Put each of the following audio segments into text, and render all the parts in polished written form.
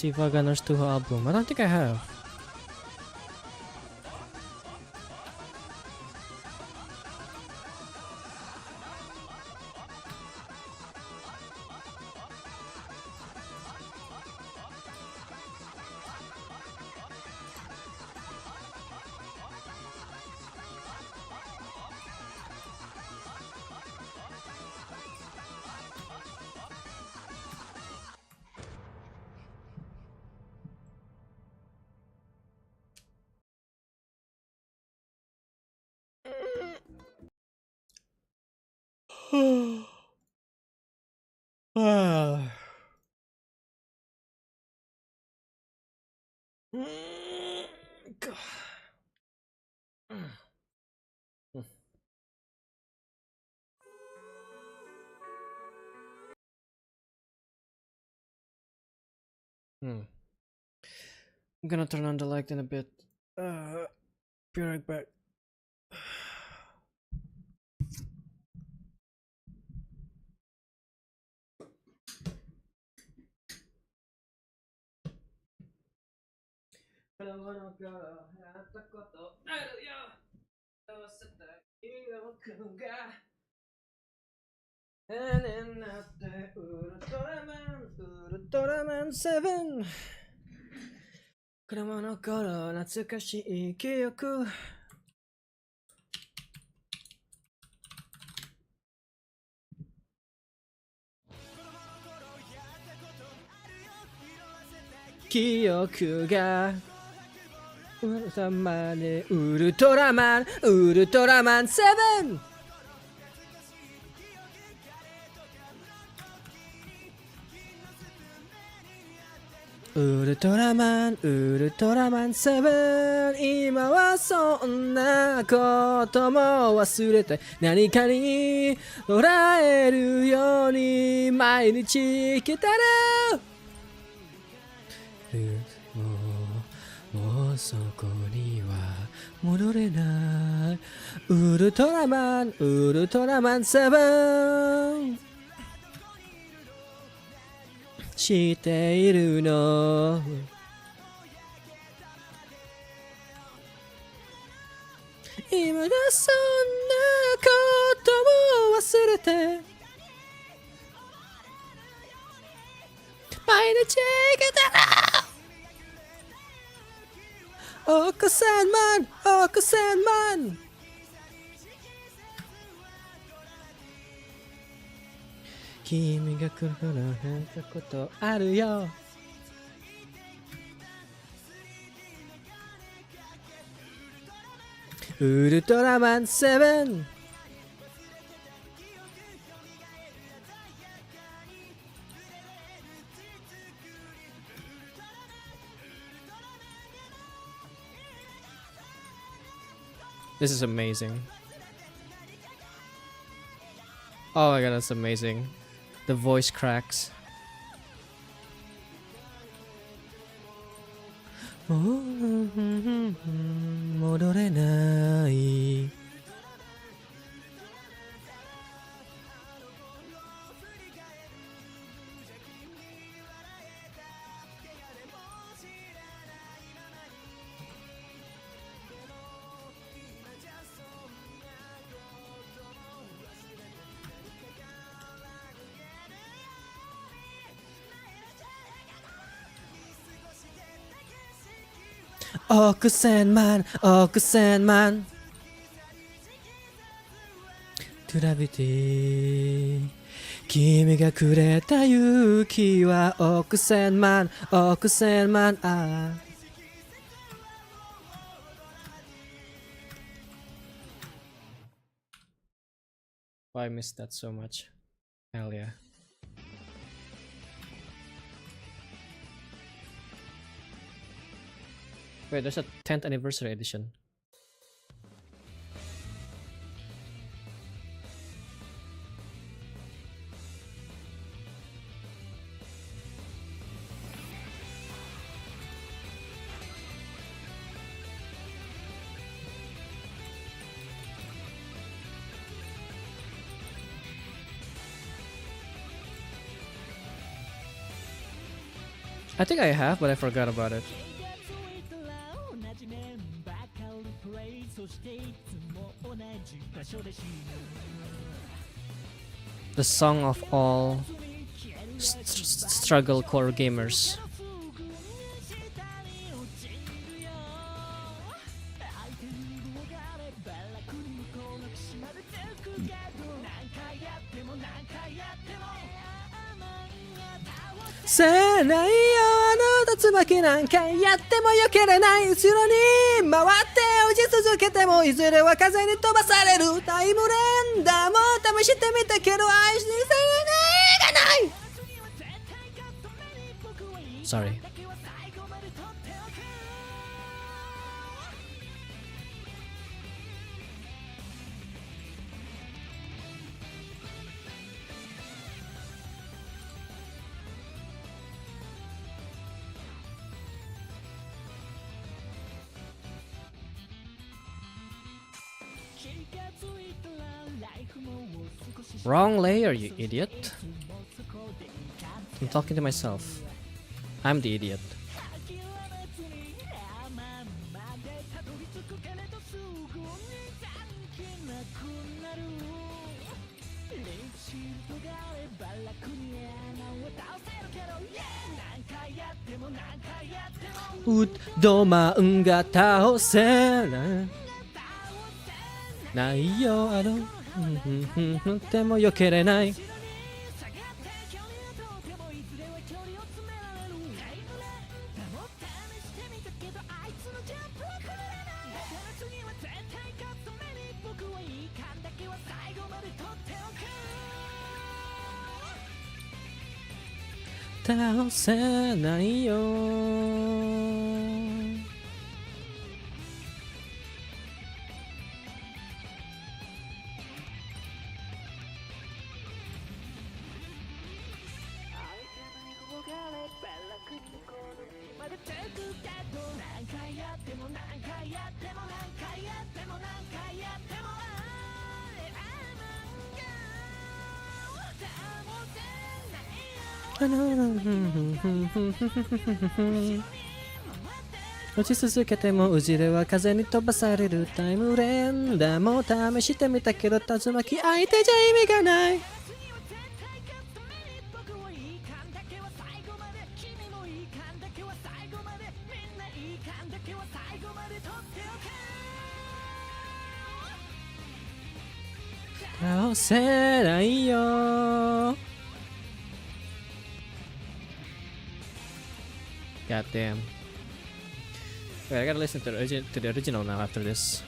see if I got to her album. I don't think I have. I'm gonna turn on the light in a bit. Be right back. Ultraman 7子供の頃懐かしい記憶記憶がウルトラマンでウルトラマン7ウルトラマン7今はそんなことも忘れて何かに乗らえるように毎日生きたらもうそこには戻れないウルトラマン7知っているの今がそんなことも忘れて毎日生きたら億千万君が来る頃なんかことあるよウルトラマン7This is amazing. Oh my god, that's amazing. The voice cracks.戻れない億千万トゥラビティ君がくれた勇気は億千万あI missed that so much. Hell yeah. Wait, there's a 10th anniversary edition. I think I have, but I forgot about it. The song of all struggle core gamers.せないよあの竜巻なんかやっても避けれない後ろに回って落ち続けてもいずれは風に飛ばされるタイムレンダーも試してみたけど愛してがない Sorry Wrong layer, you idiot. I'm talking to myself. I'm the idiot. 도망が倒せないよあのでも避けれない倒せないよ落ち続けてもうじれは風に飛ばされるタイムレンダーも試してみたけど竜巻相手じゃ意味がない倒せないよGod damn. Wait, I gotta listen to the original now after this.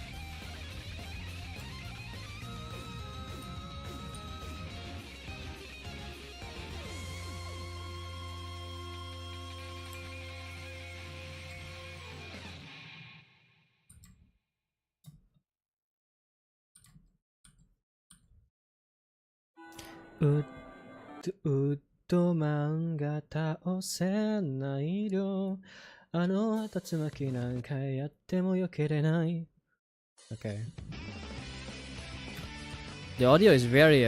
도망が倒せないよあの竜巻なんかやっても避けれない Okay. The audio is very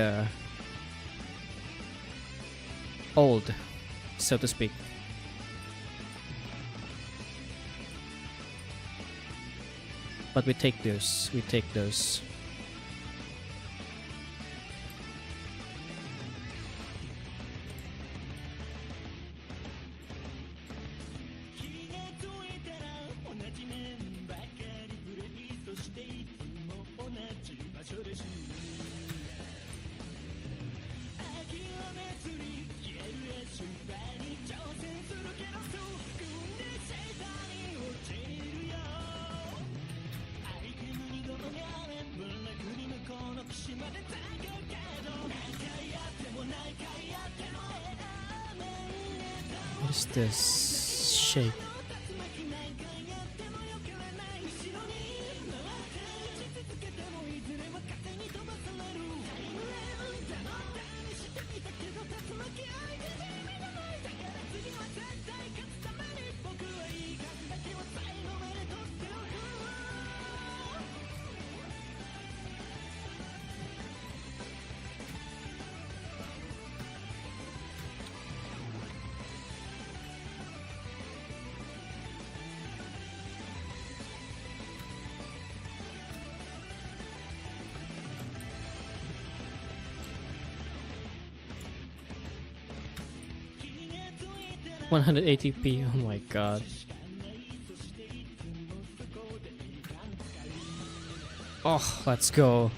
old, so to speak. But we take those. What is this shape? 180p. Oh my god. Oh, let's go.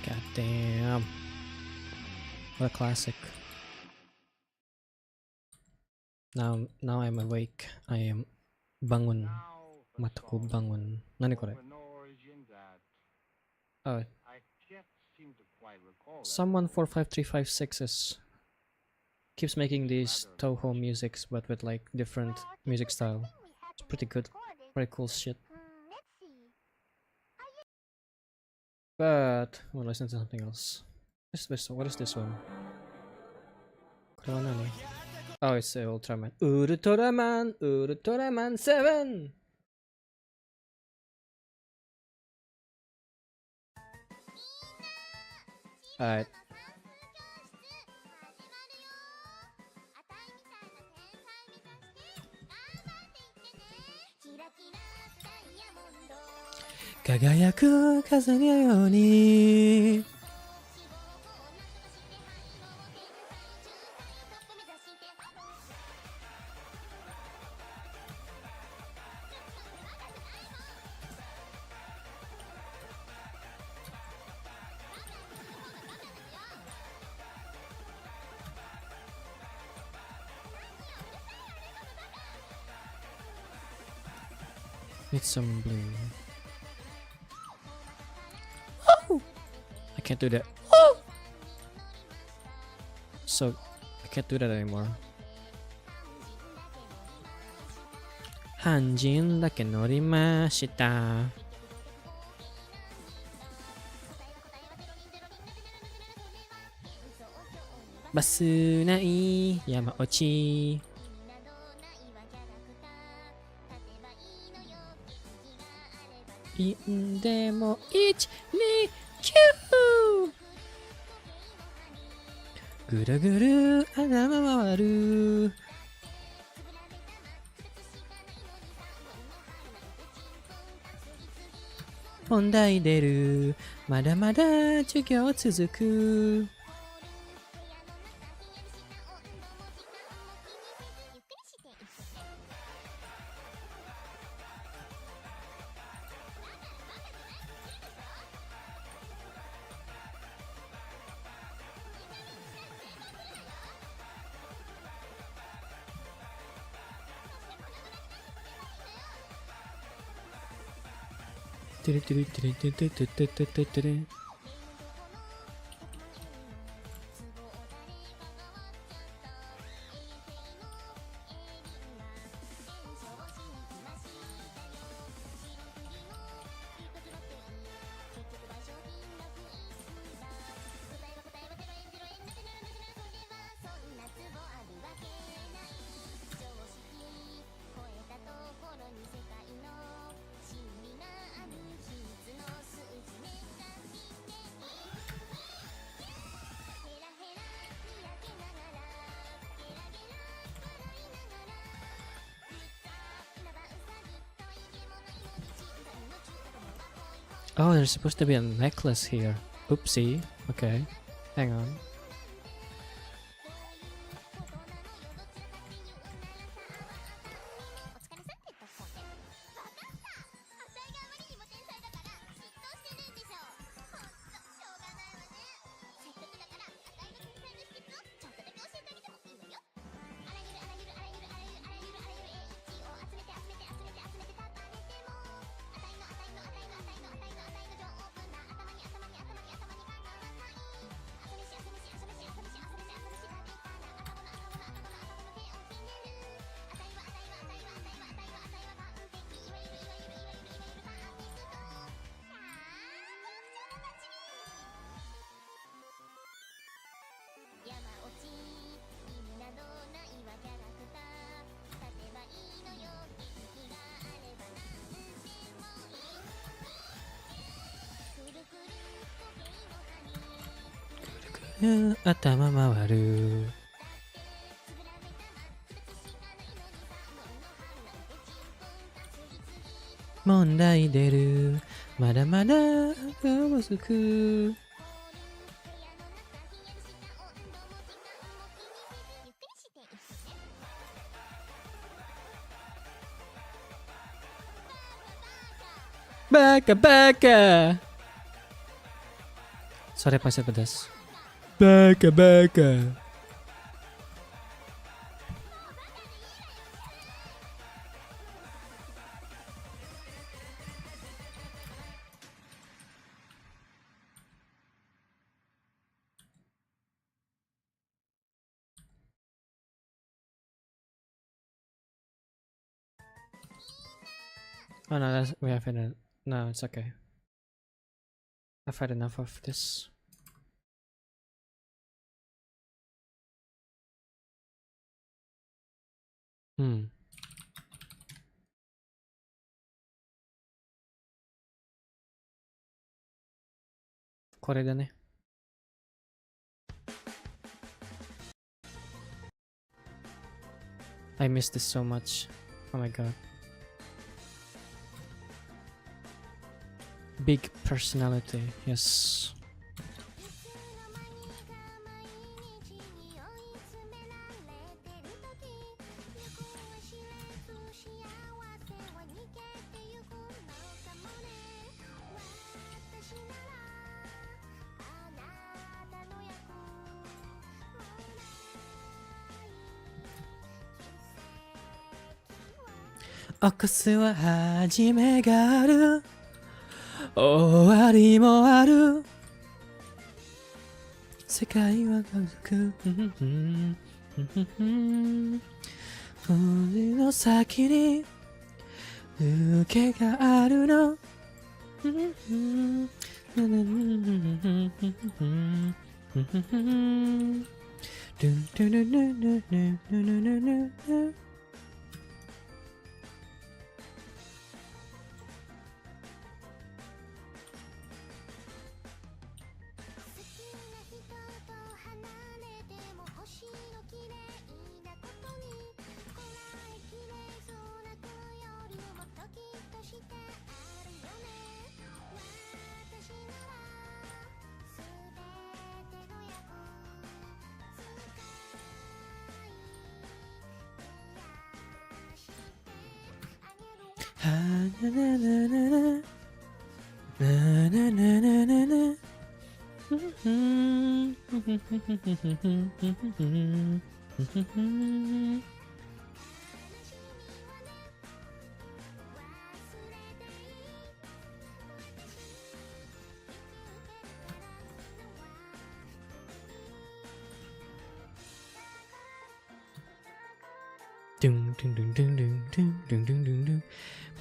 God damn. What a classic. Now I'm awake. I am bangun. Mataku bangun. Nani kore? Oh. Someone 45356 keeps making these Toho musics but with like different music style. It's pretty good. Very cool shit. But we'll listen to something else. What is this one? Oh, it's Ultraman. Ultraman 7! Alright. Kagayaku kaze no you ni Need some blue. Oh! I can't do that. Oh! So, I can't do that anymore. Hanjin dake norimashita. Basu nai yamaochi. Indemo 1、2、9! ぐるぐる穴回る。本題出る。まだまだ授業続く。トゥルトゥルトゥルトゥルトゥルトゥルトゥルトゥルトゥル。Oh, there's supposed to be a necklace here. Oopsie. Okay. Hang on. Atama mawaru. Mondai deru. Mada mada kawazuku. Baka baka. Sorry pasir pedas. Baka baka. Oh no, we have it. No, it's okay. I've had enough of this. Hmm. これだね。I miss this so much. Oh my god. Big personality, yes.起こすは始めがある、終わりもある、世界は家族、海の先に受けがあるの、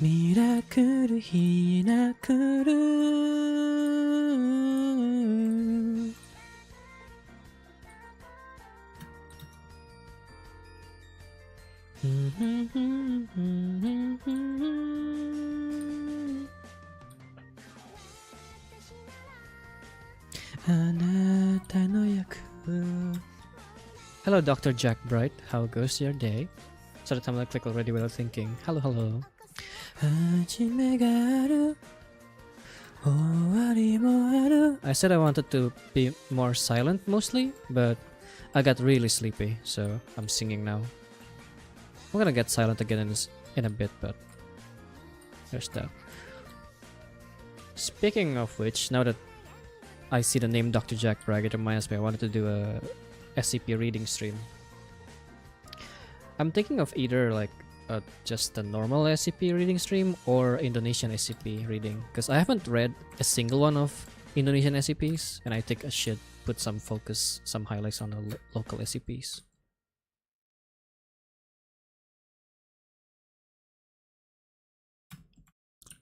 ミラクルひなくる。あなたの役。Hello, Dr. Jack Bright. How goes your day? So the time I click already without thinking. Hello, hello. 始めがある、終 I said I wanted to be more silent mostly, but I got really sleepy, so I'm singing now. I'm gonna get silent again in a bit, but there's that. Speaking of which, now that I see the name Dr. Jack Bragg, it reminds me I wanted to do a SCP reading stream. I'm thinking of either like just a normal SCP reading stream or Indonesian SCP reading, because I haven't read a single one of Indonesian SCPs, and I think I should put some focus, some highlights on the local SCPs.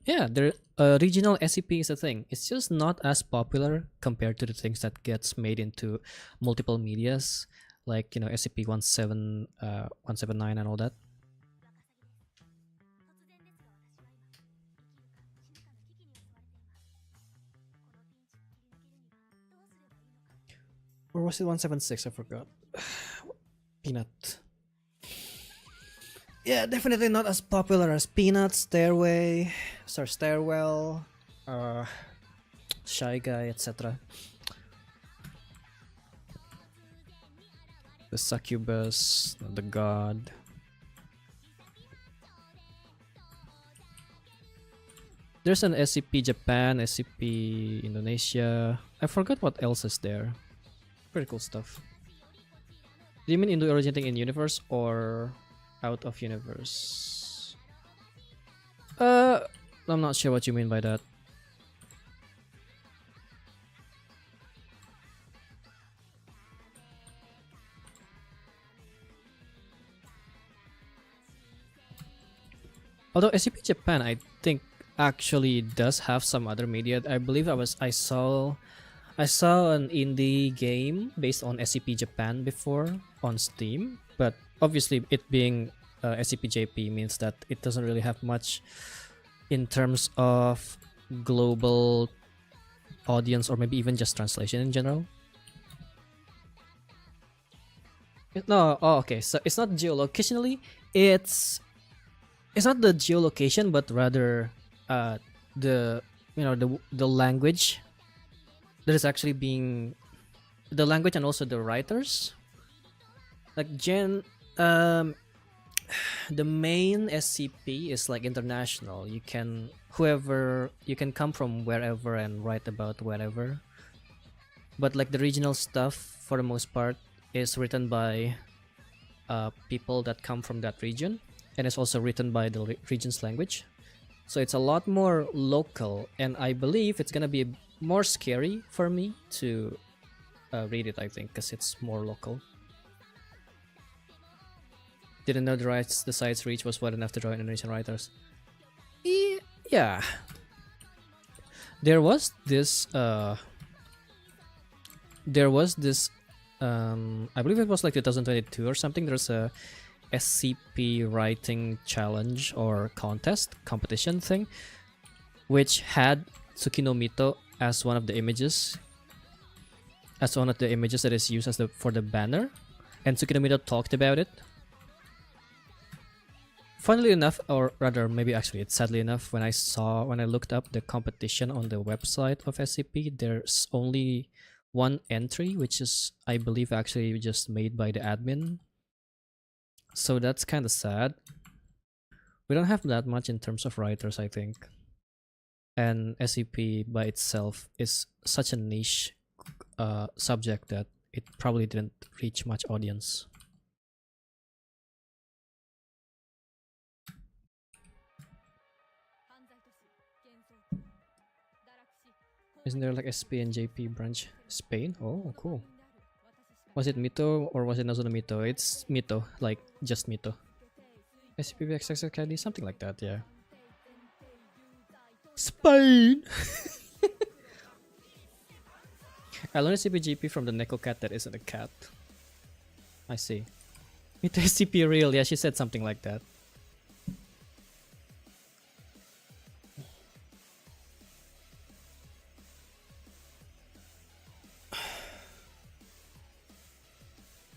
Yeah, the regional SCP is a thing. It's just not as popular compared to the things that gets made into multiple medias, like, you know, SCP-179 and all that. Or was it 176? I forgot. Peanut. Yeah, definitely not as popular as Peanut, Stairway, Stairwell, Shy Guy, etc. The Succubus, the God. There's an SCP Japan, SCP Indonesia. I forgot what else is there. Pretty cool stuff. Do you mean Indo originating in universe or out of universe? I'm not sure what you mean by that. Although SCP Japan, I think actually does have some other media. I believe I saw an indie game based on SCP Japan before on Steam, but obviously it being SCP JP means that it doesn't really have much in terms of global audience, or maybe even just translation in general. No, oh, okay, so it's not geolocationally, it's not the geolocation, but rather the, you know, the language that is actually being, the language and also the writers. Like the main SCP is like international. You can come from wherever and write about wherever. But like the regional stuff, for the most part, is written by people that come from that region, and it's also written by the region's language. So it's a lot more local, and I believe it's gonna be more scary for me to read it, I think, because it's more local. Didn't know the site's reach was wide enough to draw Indonesian writers. Yeah. There was this I believe it was like 2022 or something. There's a SCP writing challenge or competition thing, which had Tsukino Mito as one of the images, that is used as for the banner, and Tsukino Mito talked about it. Funnily enough, or rather maybe actually it's sadly enough, when I looked up the competition on the website of SCP, there's only one entry, which is, I believe, actually just made by the admin. So that's kind of sad. We don't have that much in terms of writers, I think. And SCP by itself is such a niche subject that it probably didn't reach much audience. Isn't there like SP and JP branch Spain? Oh, cool. Was it Mito or was it Nazono Mito? It's Mito, like just Mito. SCP-XXX Candy, something like that, yeah. Spain! I learned SCP-GP from the Neko cat that isn't a cat. I see. Mito SCP real, yeah, she said something like that.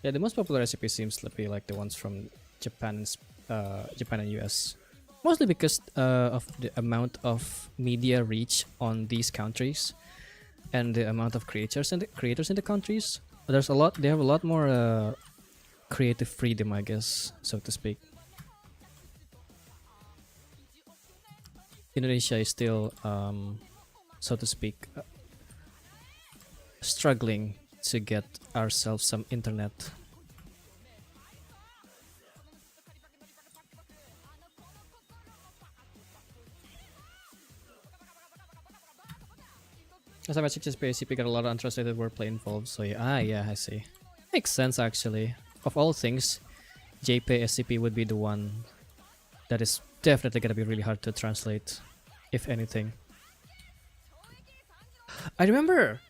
Yeah, the most popular SCP seems to be like the ones from Japan and US. Mostly because of the amount of media reach on these countries. and the amount of creators in the countries, there's a lot. They have a lot more creative freedom, I guess, so to speak. Indonesia is still, so to speak, struggling to get ourselves some internet. As I mentioned, just ACP got a lot of untranslated wordplay involved, so yeah, yeah, I see. Makes sense actually. Of all things, JP SCP would be the one that is definitely gonna be really hard to translate, if anything. I remember.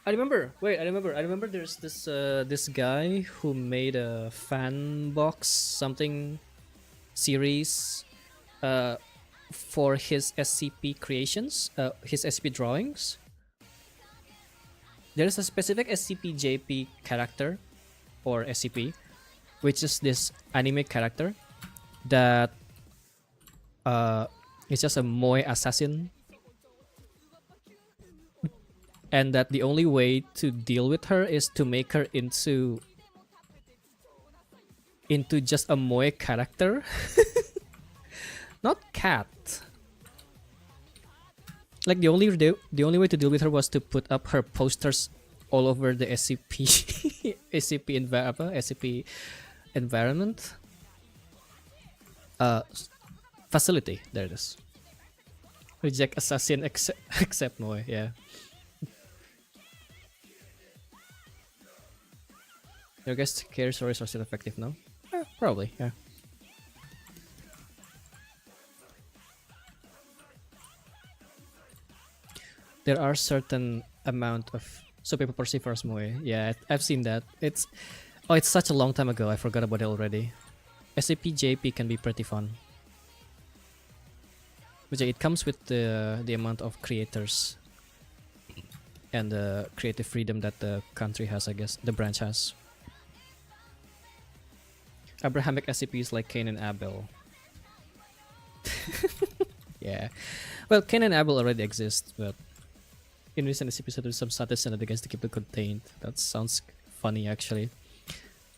There's this guy who made a fan box something series, for his SCP creations, his SCP drawings. There is a specific SCP JP character, or SCP, which is this anime character that is just a moe assassin, and that the only way to deal with her is to make her into just a moe character. Not cat. Like the only way to deal with her was to put up her posters all over the SCP SCP environment facility. There it is. Reject assassin accept moe. Yeah. Your guess care stories are still effective now? Probably, yeah. There are certain amount of, so people perceive her as moe. Yeah, I've seen that. It's such a long time ago. I forgot about it already. SCP JP can be pretty fun. But yeah, it comes with the amount of creators and the creative freedom that the country has, I guess, the branch has. Abrahamic SCPs like Cain and Abel. Yeah. Well, Cain and Abel already exist, but in recent SCPs there's some status and against to keep it contained. That sounds funny actually.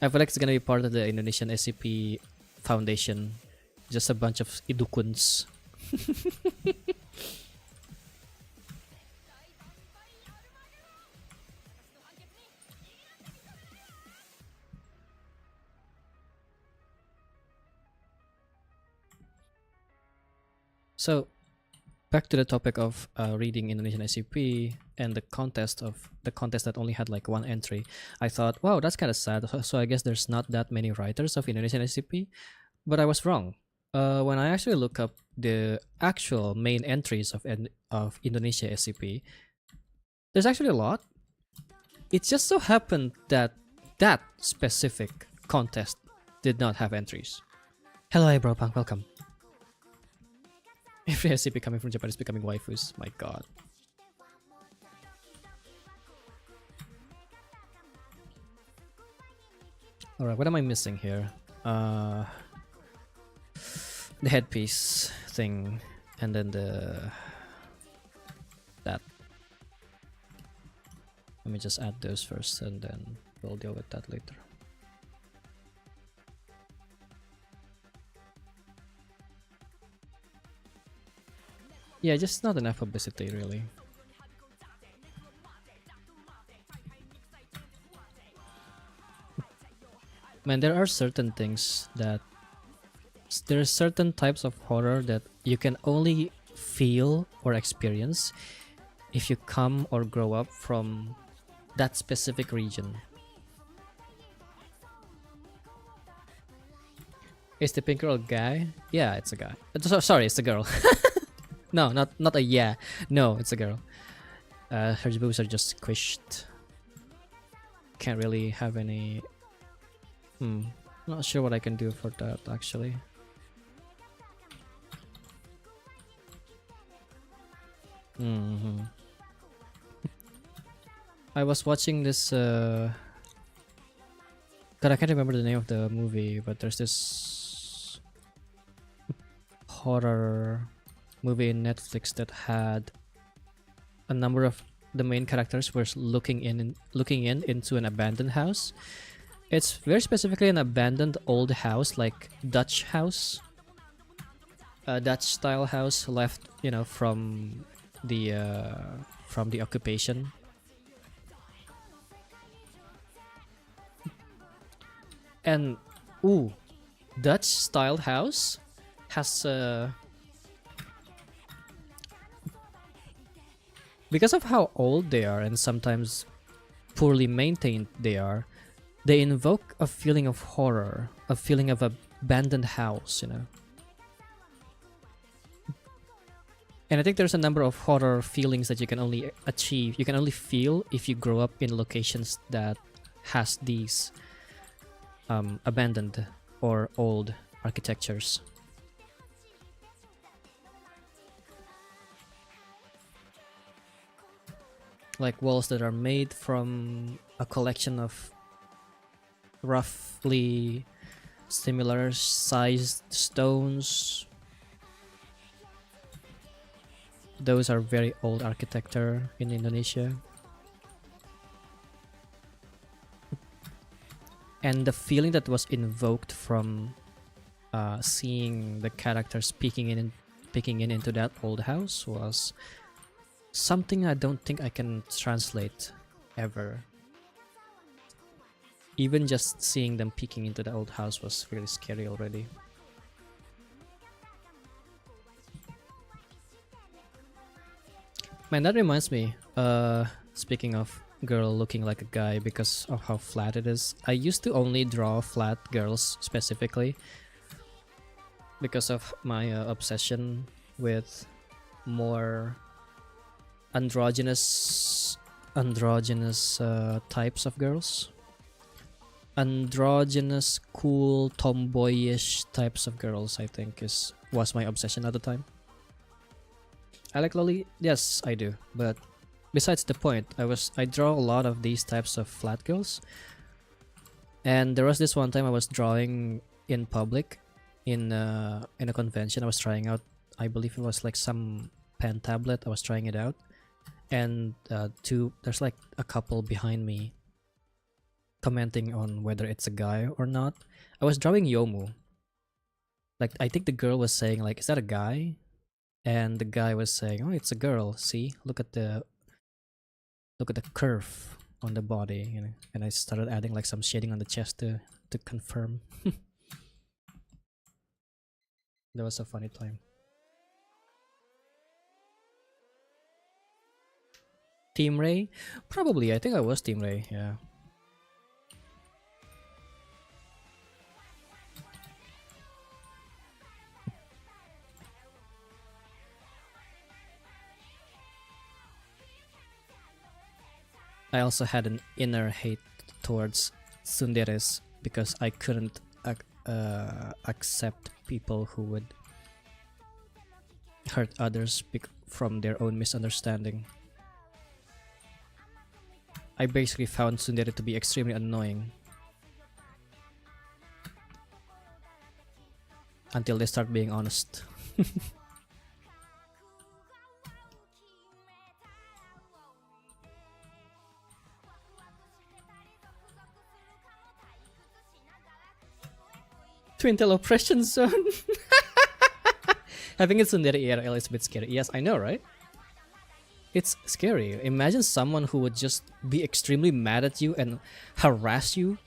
I feel like it's gonna be part of the Indonesian SCP Foundation. Just a bunch of idukuns. So, back to the topic of reading Indonesian SCP and the contest that only had like one entry. I thought, wow, that's kind of sad. So I guess there's not that many writers of Indonesian SCP, but I was wrong. When I actually look up the actual main entries of Indonesia SCP, there's actually a lot. It just so happened that that specific contest did not have entries. Hello, Bro Punk, welcome. Every SCP coming from Japan is becoming waifus. My god. Alright, what am I missing here? The headpiece thing, and then that. Let me just add those first, and then we'll deal with that later. Yeah, just not enough publicity, really. Man, there are certain things that... There are certain types of horror that you can only feel or experience if you come or grow up from that specific region. Is the pink girl a guy? Yeah, it's a guy. Sorry, it's a girl. No, not a yeah. No, it's a girl. Her boobs are just squished. Can't really have any... Not sure what I can do for that, actually. I was watching this... God, I can't remember the name of the movie, but there's this... horror movie in Netflix that had a number of the main characters were looking in into an abandoned house. It's very specifically an abandoned old house, like Dutch house, a Dutch style house left, you know, from the occupation. And ooh, Dutch style house has because of how old they are and sometimes poorly maintained they are, they invoke a feeling of horror, a feeling of abandoned house, you know. And I think there's a number of horror feelings that you can only achieve, you can only feel if you grow up in locations that has these abandoned or old architectures. Like walls that are made from a collection of roughly similar sized stones. Those are very old architecture in Indonesia. And the feeling that was invoked from seeing the characters peeking in into that old house was something I don't think I can translate ever. Even just seeing them peeking into the old house was really scary already. Man, that reminds me, speaking of girl looking like a guy because of how flat it is, I used to only draw flat girls specifically because of my obsession with more androgynous types of girls. Androgynous, cool, tomboyish types of girls, I think was my obsession at the time. I like lolly, yes I do, but besides the point, I draw a lot of these types of flat girls. And there was this one time I was drawing in public in a convention. I was trying out, I believe it was like some pen tablet, I was trying it out. And there's like a couple behind me commenting on whether it's a guy or not. I was drawing Yomu. Like, I think the girl was saying like, is that a guy? And the guy was saying, oh, it's a girl. See, look at the curve on the body, you know. And I started adding like some shading on the chest to confirm. That was a funny time. Team Ray? Probably, I think I was Team Ray, yeah. I also had an inner hate towards tsunderes because I couldn't accept people who would hurt others from their own misunderstanding. I basically found tsundere to be extremely annoying until they start being honest. Twintel oppression zone. Having a tsundere IRL is a bit scary. Yes, I know, right? It's scary. Imagine someone who would just be extremely mad at you and harass you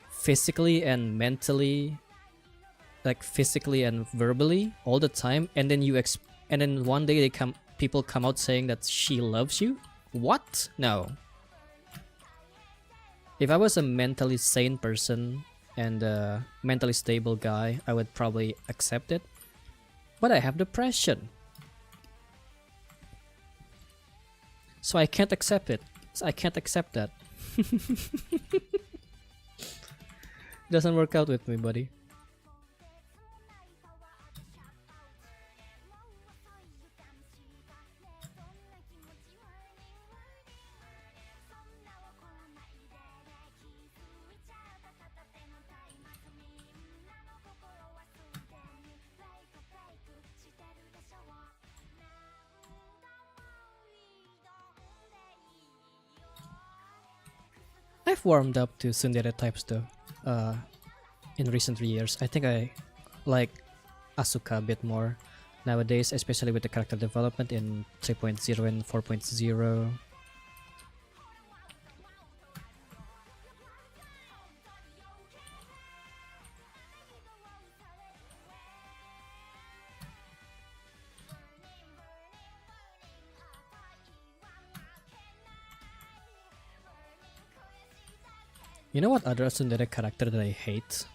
physically and mentally, like physically and verbally all the time, and then and then one day people come out saying that she loves you. What? No. If I was a mentally sane person and a mentally stable guy, I would probably accept it. But I have depression, so I can't accept it. So I can't accept that. Doesn't work out with me, buddy. I've warmed up to tsundere types though. In recent years, I think I like Asuka a bit more nowadays, especially with the character development in 3.0 and 4.0. You know what other tsundere character that I hate?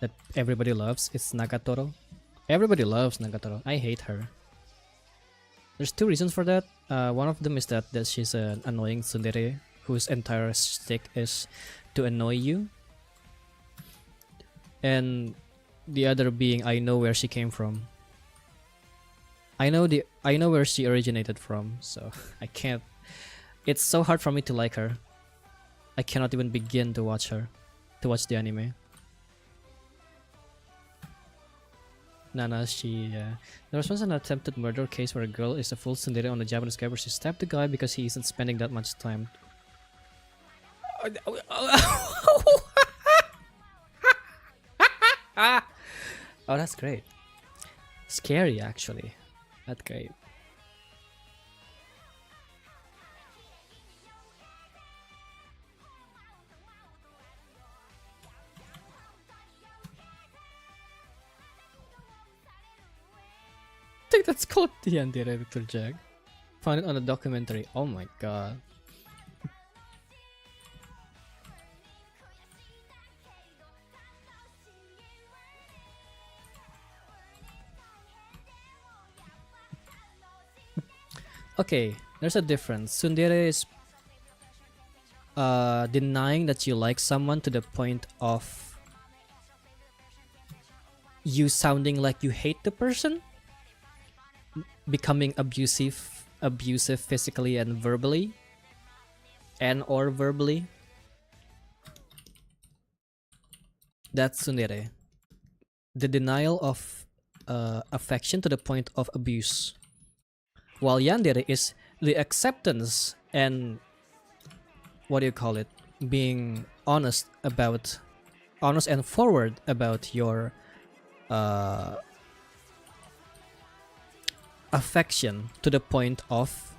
That everybody loves? It's Nagatoro. Everybody loves Nagatoro. I hate her. There's two reasons for that. One of them is that she's an annoying tsundere whose entire shtick is to annoy you. And the other being, I know where she came from. I know where she originated from, so I can't. It's so hard for me to like her. I cannot even begin to watch her, to watch the anime. Nana, there was once an attempted murder case where a girl is a full tsundere on a Japanese guy where she stabbed the guy because he isn't spending that much time. Oh, that's great. Scary, actually. That's great. I think that's called the Yandere Jack. Found it on a documentary. Oh my god. Okay, there's a difference. Tsundere is denying that you like someone to the point of you sounding like you hate the person, becoming abusive physically and verbally, or verbally. That's tsundere. The denial of affection to the point of abuse. While yandere is the acceptance and being honest and forward about your affection to the point of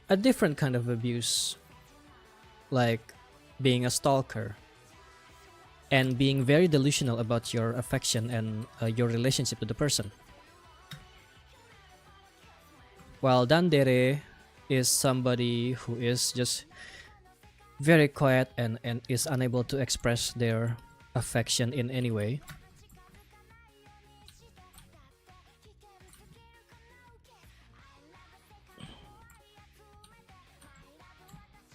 a different kind of abuse, like being a stalker and being very delusional about your affection and your relationship with the person. While Dandere is somebody who is just very quiet and is unable to express their affection in any way.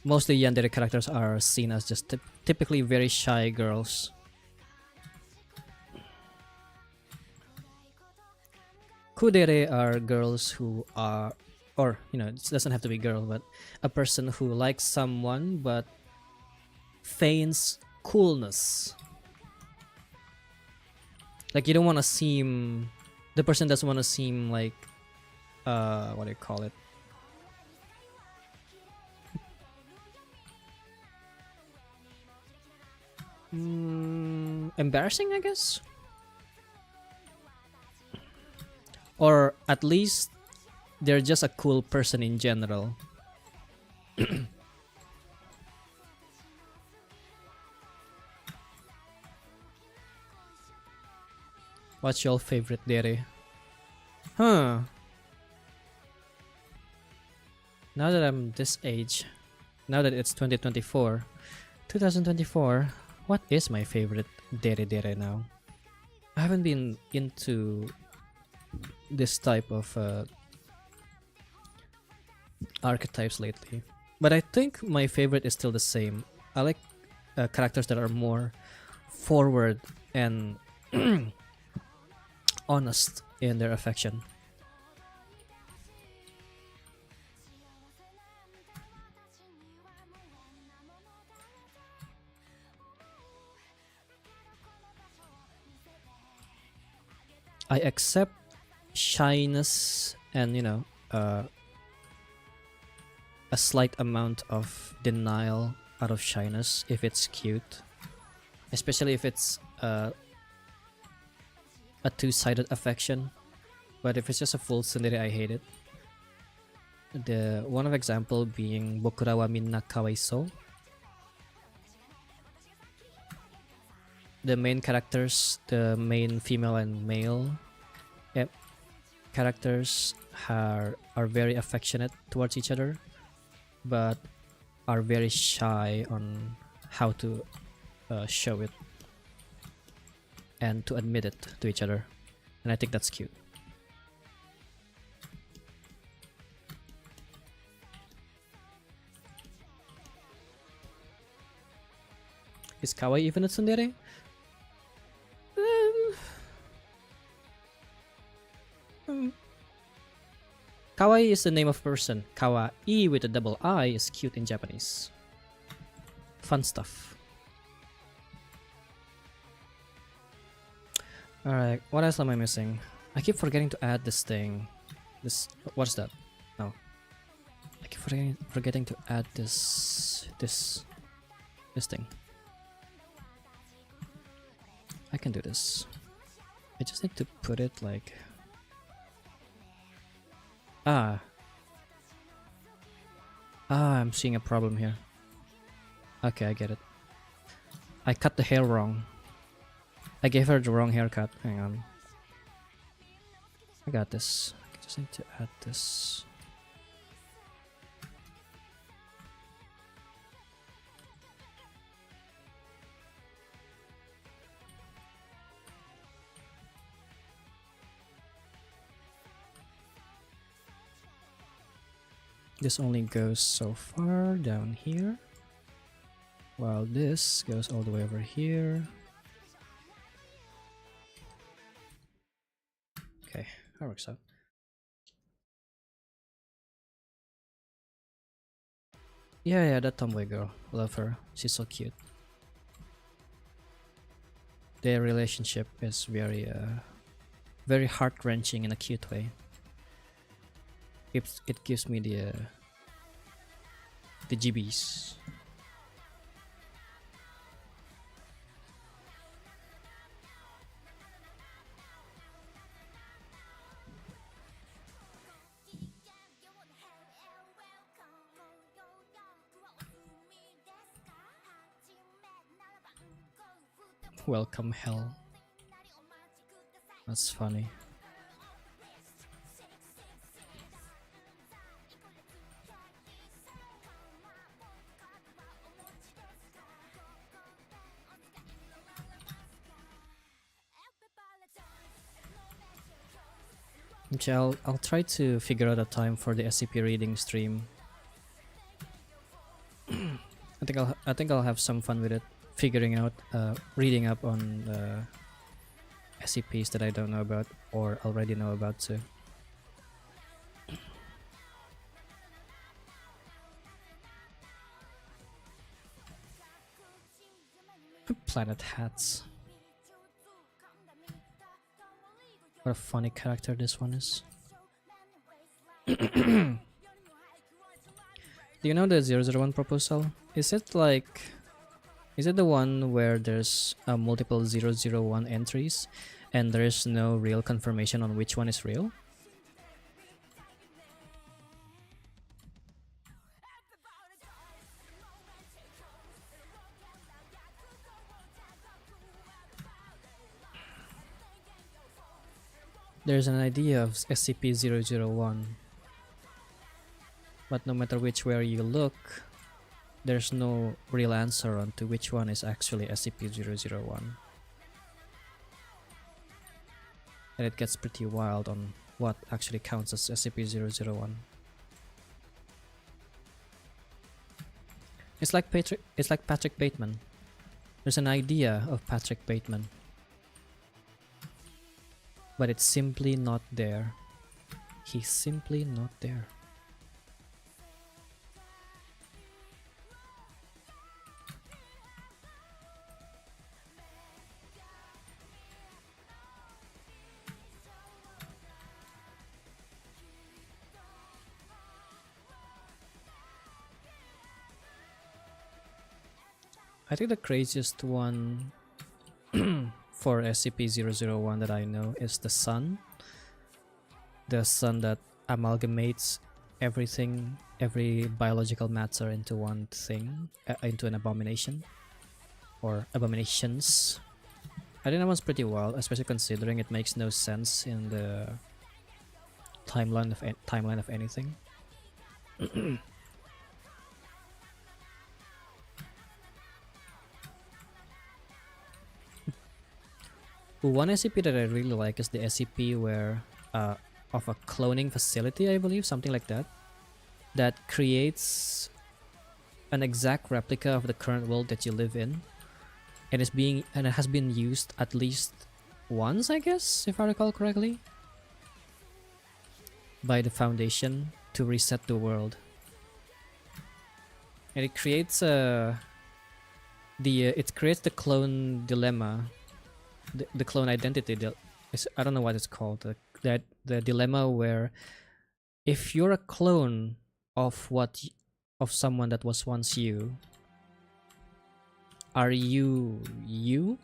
Most of the yandere characters are seen as just typically very shy girls. Kudere are girls who are, or it doesn't have to be girl, but a person who likes someone but feigns coolness. Like you don't want to seem, the person doesn't want to seem like, what do you call it? Embarrassing, I guess? Or at least they're just a cool person in general. What's your favorite dere? Huh. Now that I'm this age, now that it's 2024, what is my favorite dere now? I haven't been into this type of archetypes lately, but I think my favorite is still the same. I like characters that are more forward and honest in their affection. I accept shyness and a slight amount of denial out of shyness if it's cute, especially if it's a two-sided affection. But if it's just a full tsundere, I hate it. The one of example being Bokura wa minna kawaiso. The main characters, the main female and male characters are very affectionate towards each other, but are very shy on how to show it and to admit it to each other, and I think that's cute. Is kawaii even a tsundere? Kawaii is the name of person. Kawaii with a double I is cute in Japanese. Fun stuff. Alright, what else am I missing? I keep forgetting to add this thing. What's that? No. I keep forgetting to add this thing. I can do this. I just need to put it like... I'm seeing a problem here. Okay, I get it. I cut the hair wrong. I gave her the wrong haircut. Hang on. I got this. I just need to add this. This only goes so far down here, while this goes all the way over here. Okay, that works out. Yeah, that tomboy girl. Love her. She's so cute. Their relationship is very heart-wrenching in a cute way. It gives me the GBs. Welcome hell. That's funny. Okay, I'll try to figure out a time for the SCP reading stream. I think I'll have some fun with it, figuring out, reading up on SCPs that I don't know about or already know about too. Planet hats. What a funny character this one is. Do you know the 001 proposal? Is it the one where there's multiple 001 entries and there is no real confirmation on which one is real? There's an idea of SCP-001, but no matter which way you look, there's no real answer on to which one is actually SCP-001. And it gets pretty wild on what actually counts as SCP-001. It's like Patrick Bateman. There's an idea of Patrick Bateman, but it's simply not there. He's simply not there. I think the craziest one for SCP-001 that I know is the sun. The sun that amalgamates everything, every biological matter into one thing, into an abomination or abominations. I think that one's pretty wild, especially considering it makes no sense in the timeline of anything. One SCP that I really like is the SCP where of a cloning facility, I believe, something like that, that creates an exact replica of the current world that you live in, and it has been used at least once, I guess, if I recall correctly, by the Foundation to reset the world. And it creates it creates the clone dilemma, the clone identity. I don't know what it's called. The dilemma where if you're a clone of someone that was once you, are you you?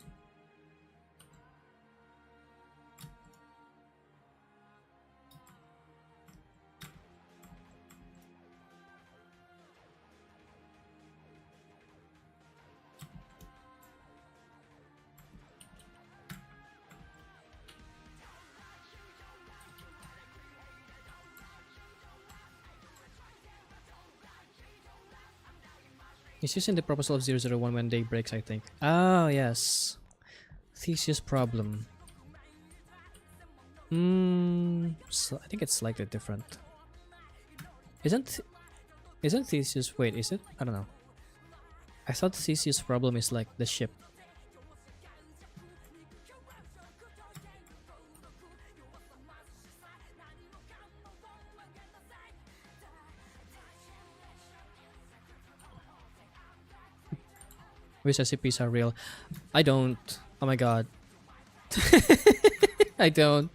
It's using the proposal of 001 when day breaks, I think. Oh, yes. Theseus problem. So I think it's slightly different. Isn't Theseus... Wait, is it? I don't know. I thought Theseus problem is like the ship. Which SCPs are real? I don't. Oh my god. I don't.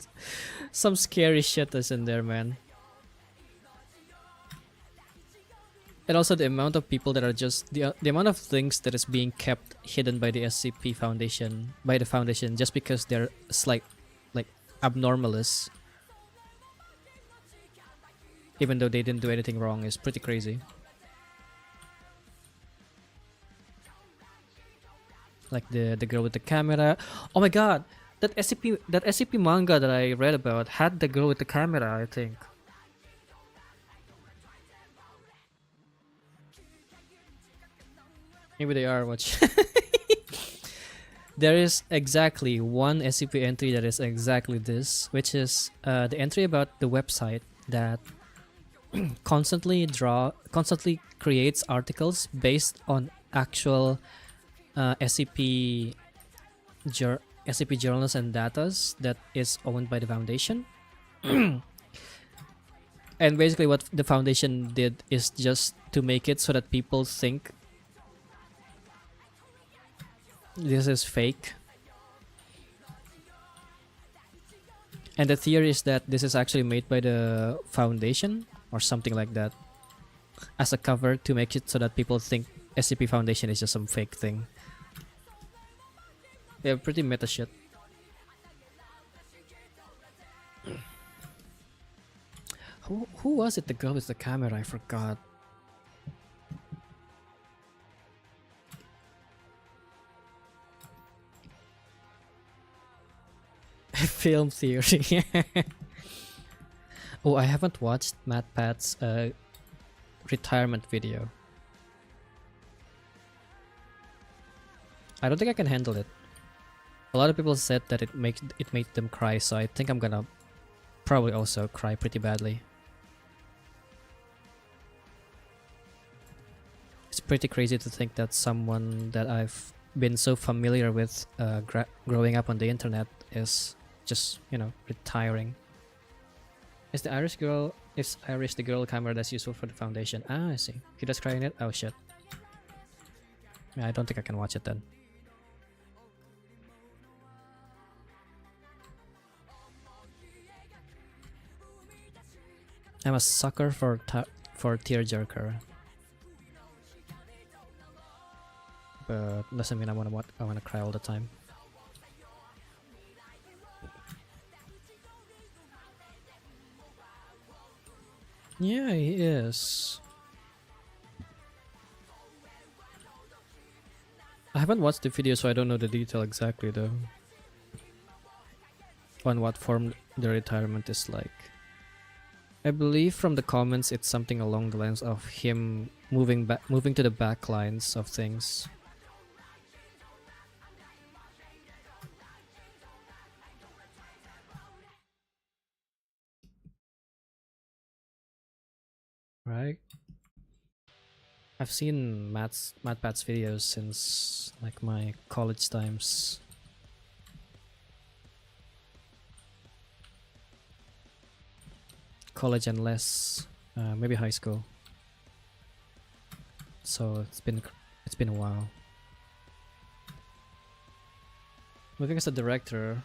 Some scary shit is in there, man. And also the amount of people that are just the amount of things that is being kept hidden by the SCP Foundation, by the Foundation, just because they're like abnormalist, even though they didn't do anything wrong, is pretty crazy. Like the girl with the camera. Oh my god, that SCP manga that I read about had the girl with the camera, I think. Maybe they are watch. There is exactly one SCP entry that is exactly this, which is the entry about the website that constantly creates articles based on actual SCP journals and datas that is owned by the Foundation. And basically what the Foundation did is just to make it so that people think this is fake. And the theory is that this is actually made by the Foundation or something like that as a cover to make it so that people think SCP Foundation is just some fake thing. Yeah, pretty meta shit. Who was it? The girl with the camera? I forgot. Film theory. Oh, I haven't watched MatPat's retirement video. I don't think I can handle it. A lot of people said that it made them cry, so I think I'm gonna probably also cry pretty badly. It's pretty crazy to think that someone that I've been so familiar with growing up on the internet is just, you know, retiring. Is Iris the girl camera that's useful for the Foundation? Ah, I see. He does cry in it? Oh shit. Yeah, I don't think I can watch it then. I'm a sucker for tearjerker. but doesn't mean I wanna cry all the time. Yeah, he is. I haven't watched the video, so I don't know the detail exactly though. On what form the retirement is like. I believe from the comments it's something along the lines of him moving to the back lines of things. Right? I've seen MatPat's videos since like my college times. College and less, maybe high school. So it's been a while. Working as a director,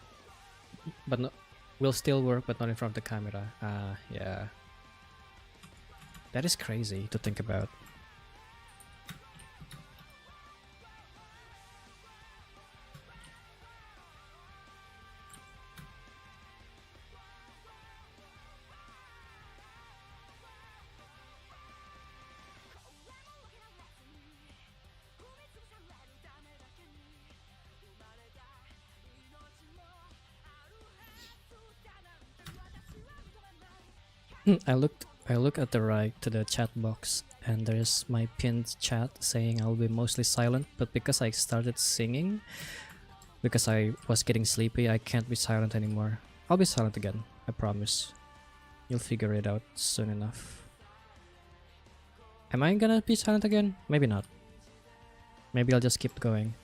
but no, will still work, but not in front of the camera. Yeah. That is crazy to think about. I look at the right to the chat box and there's my pinned chat saying I'll be mostly silent, but because I started singing, because I was getting sleepy, I can't be silent anymore. I'll be silent again, I promise. You'll figure it out soon enough. Am I gonna be silent again? Maybe not. Maybe I'll just keep going.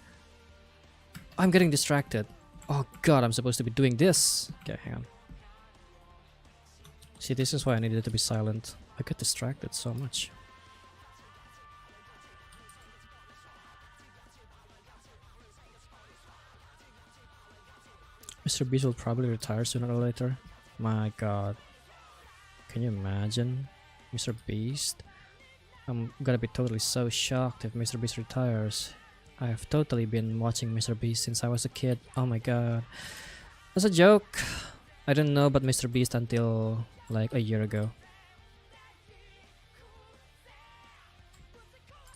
I'm getting distracted. Oh god, I'm supposed to be doing this. Okay, hang on. See, this is why I needed to be silent. I get distracted so much. Mr. Beast will probably retire sooner or later. My god. Can you imagine? Mr. Beast? I'm gonna be totally so shocked if Mr. Beast retires. I have totally been watching Mr. Beast since I was a kid. Oh my god. That's a joke. I didn't know about Mr. Beast until like a year ago.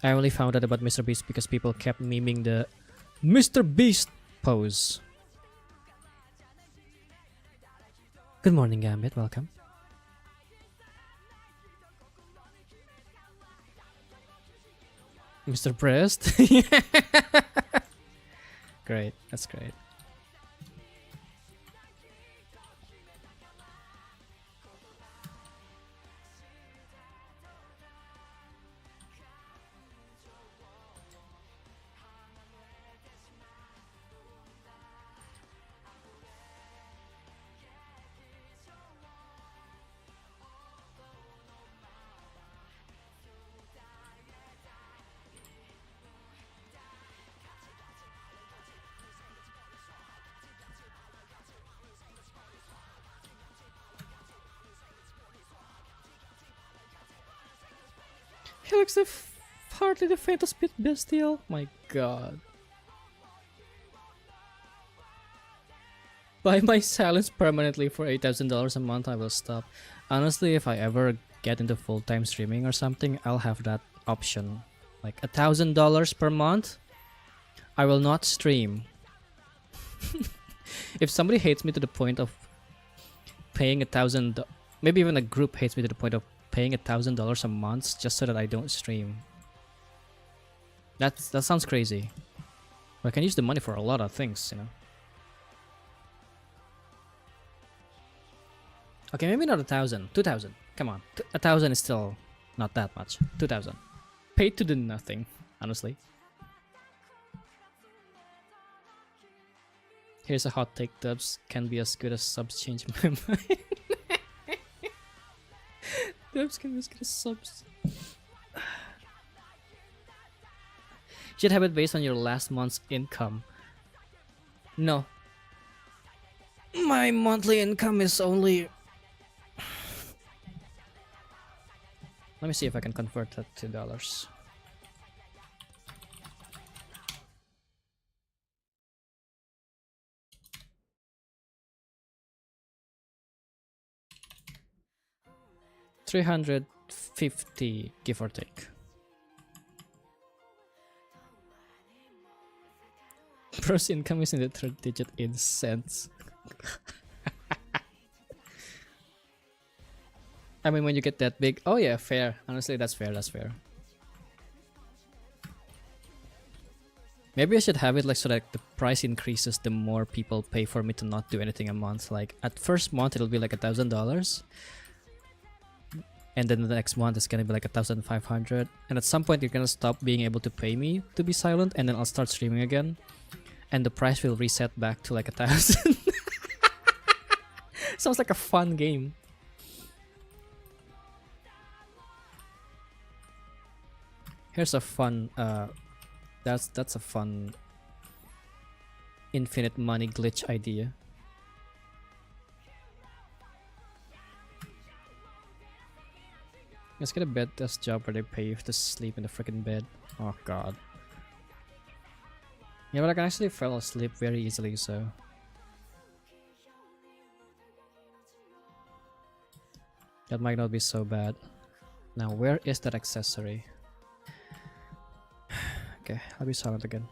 I only found out about Mr. Beast because people kept memeing the Mr. Beast pose. Good morning, Gambit. Welcome. Mr. Breast? Great. That's great. He looks hardly the faintest bit bestial. My god. Buy my silence permanently for $8,000 a month, I will stop. Honestly, if I ever get into full-time streaming or something, I'll have that option. Like $1,000 per month, I will not stream. If somebody hates me to the point of paying $1,000, maybe even a group hates me to the point of paying $1,000 a month just so that I don't stream. That sounds crazy. But I can use the money for a lot of things, you know. Okay, maybe not 1,000, 2,000. Come on, 1,000 is still not that much. 2,000. Paid to do nothing, honestly. Here's a hot take: dubs can be as good as subs. Change my mind. Dubs can be as good as subs. Should have it based on your last month's income. No. My monthly income is only... Let me see if I can convert that to dollars. 350, give or take. Gross income is in the third digit in cents. I mean, when you get that big, oh yeah, fair. Honestly, that's fair. That's fair. Maybe I should have it like so that the price increases the more people pay for me to not do anything a month. Like at first month it'll be like $1,000, and then the next month it's gonna be like 1,500. And at some point you're gonna stop being able to pay me to be silent, and then I'll start streaming again, and the price will reset back to like 1,000. Sounds like a fun game. Here's a fun that's a fun infinite money glitch idea. Let's get a bed desk job where they pay you to sleep in the freaking bed. Oh god. Yeah, but I can actually fall asleep very easily, so that might not be so bad. Now, where is that accessory? Okay, I'll be silent again.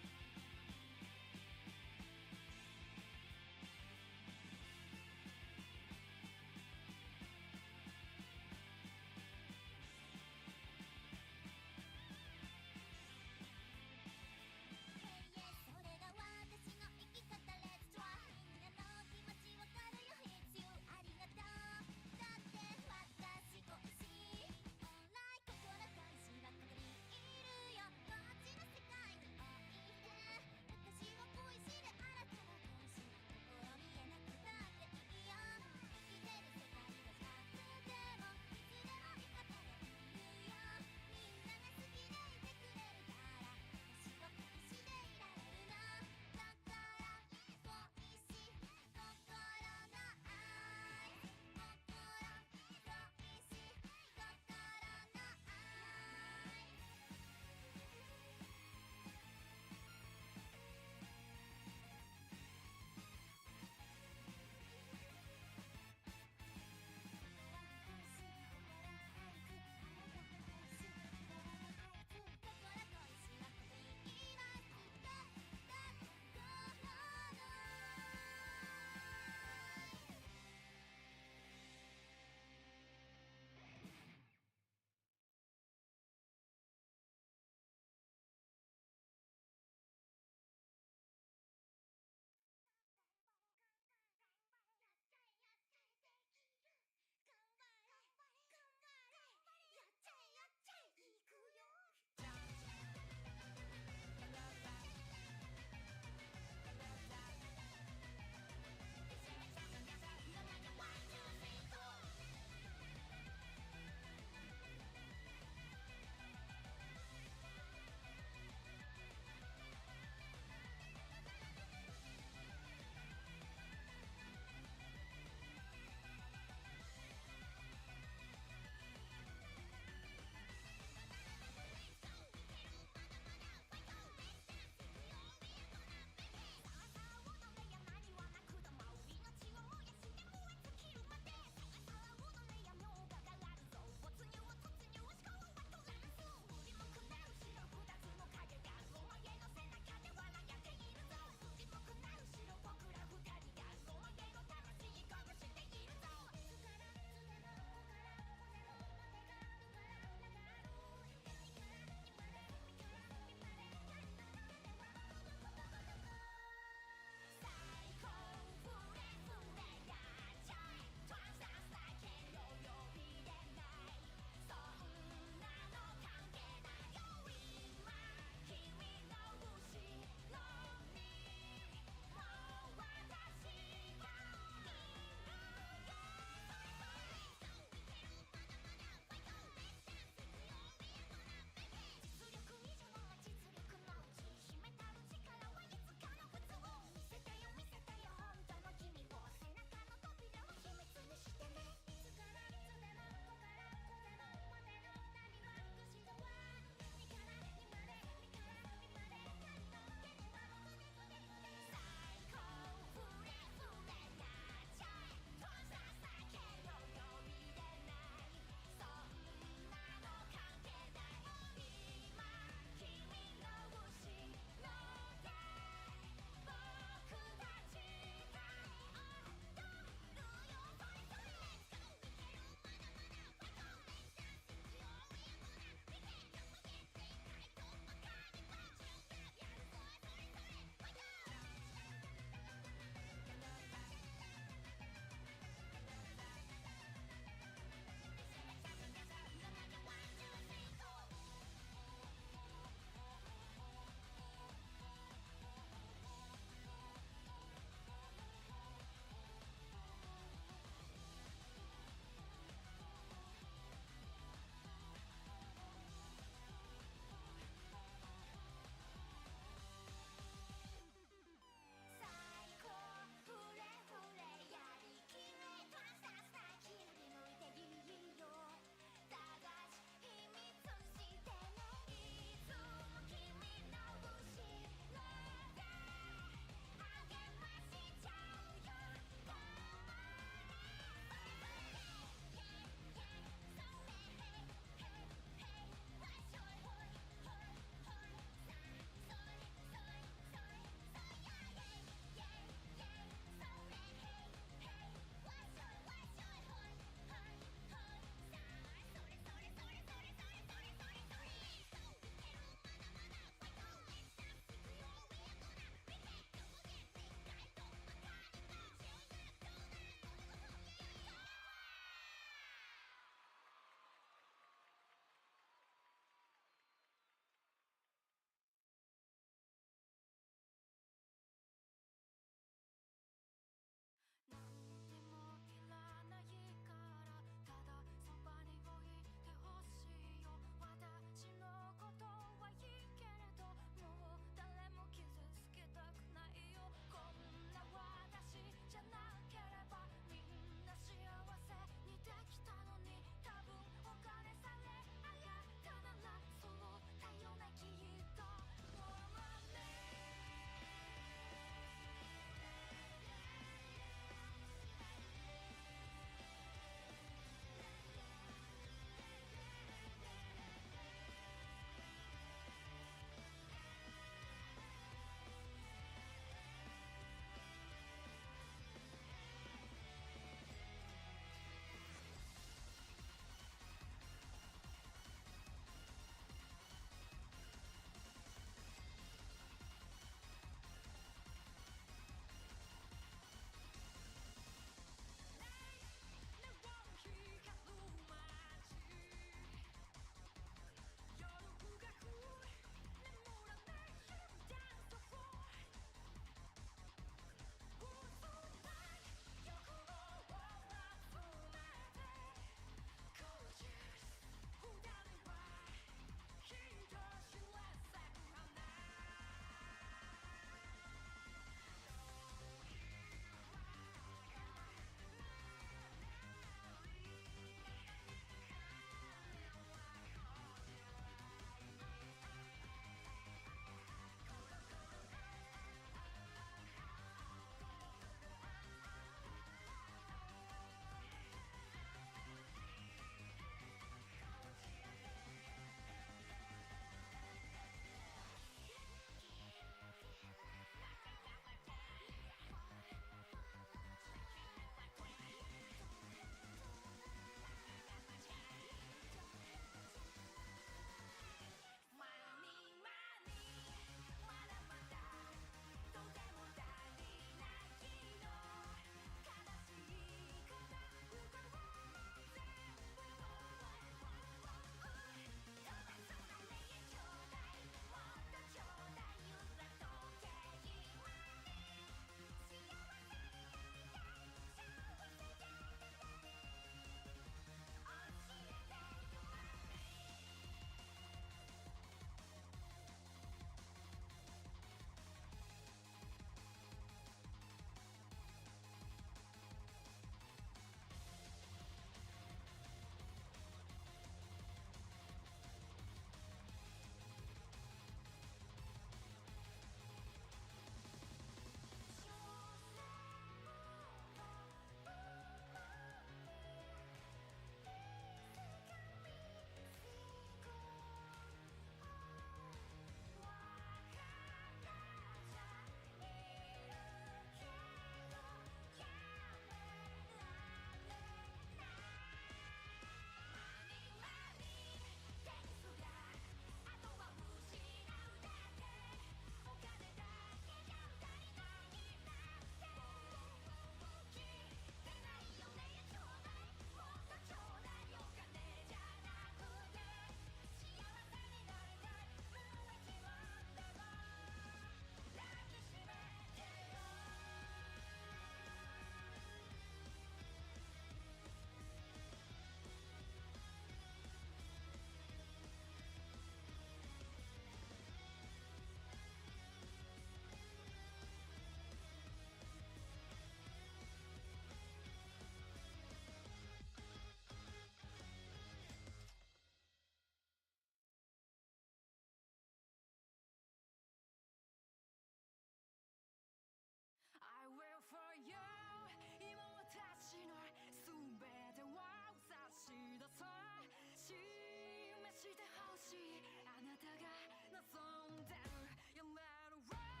示してほしいあなたが望んでる You let it ride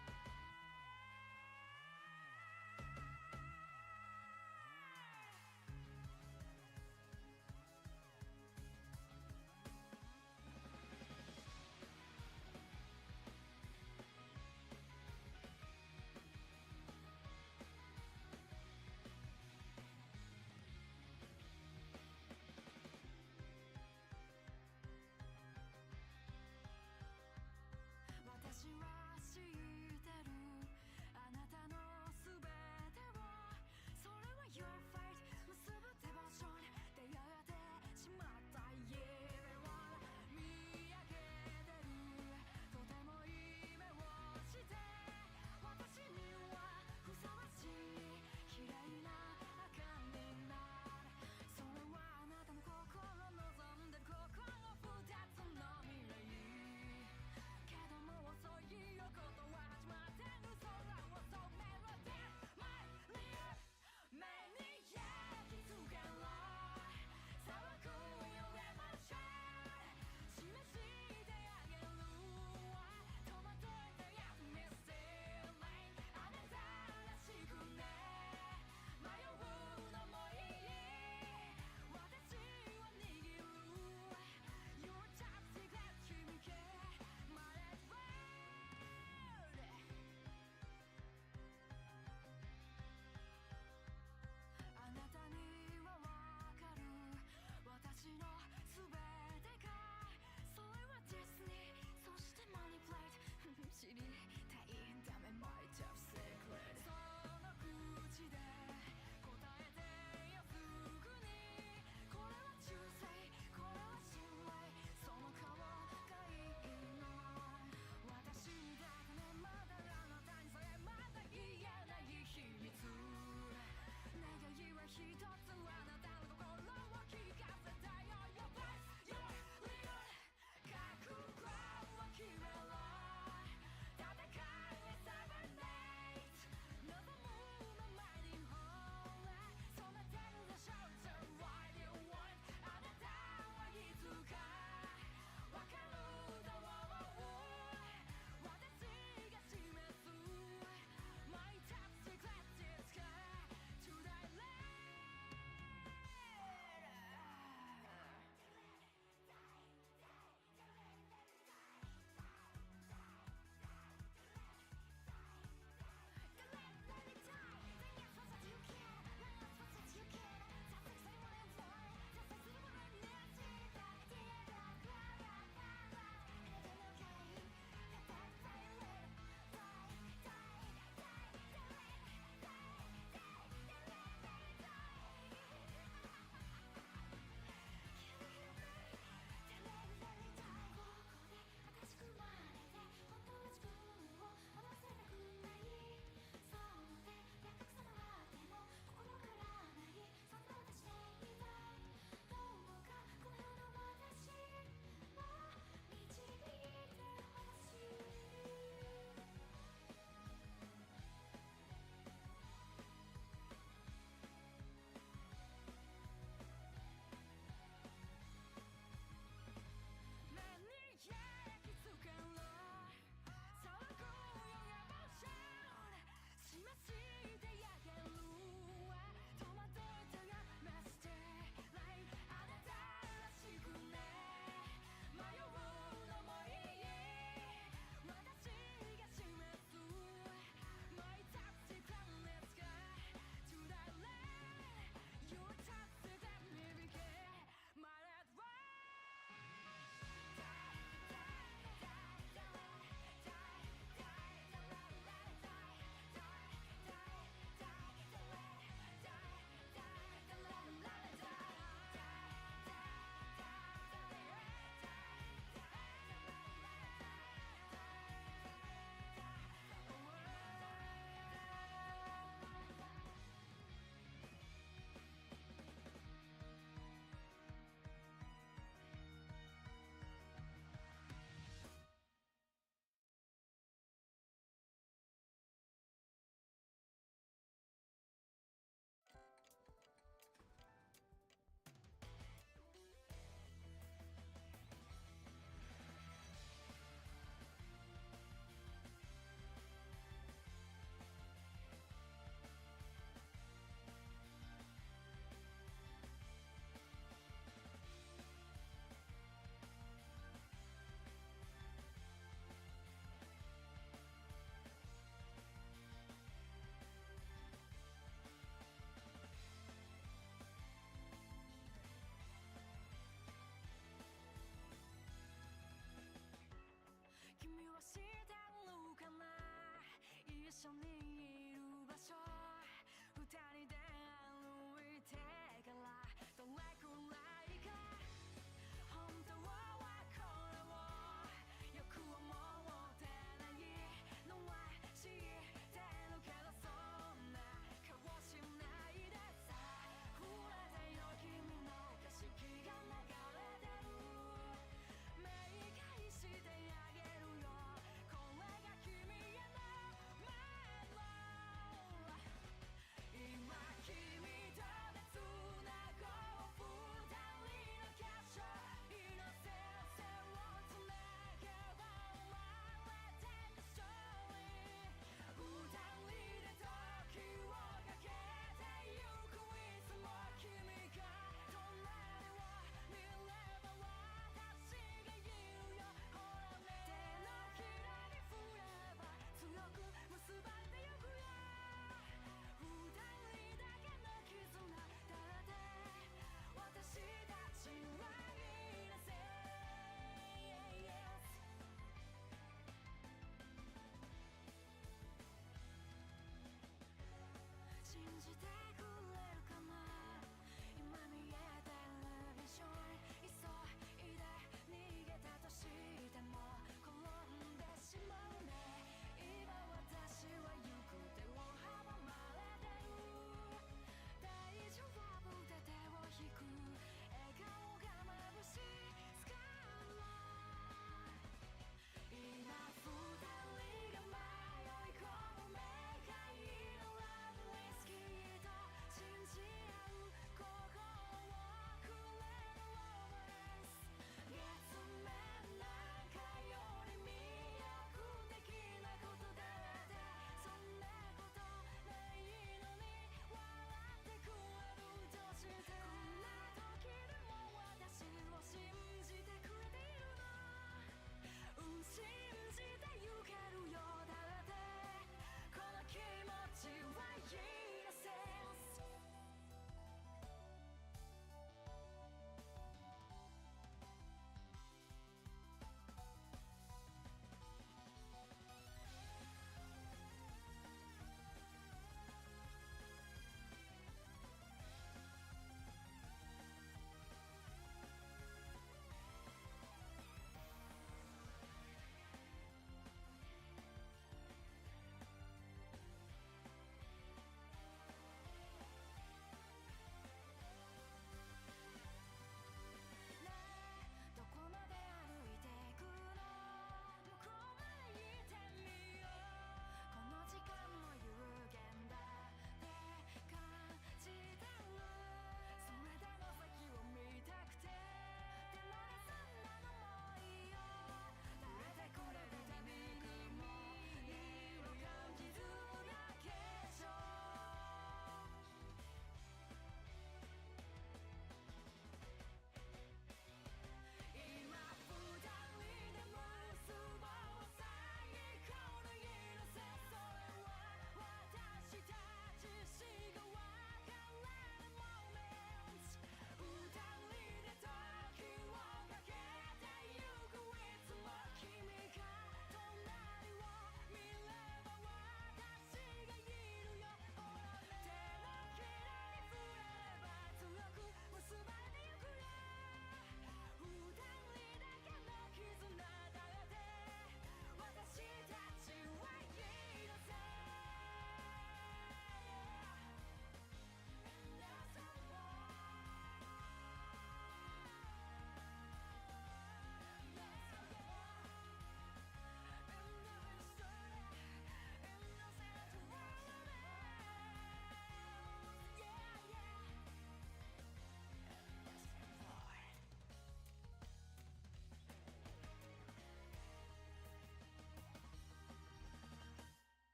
緒にいる場所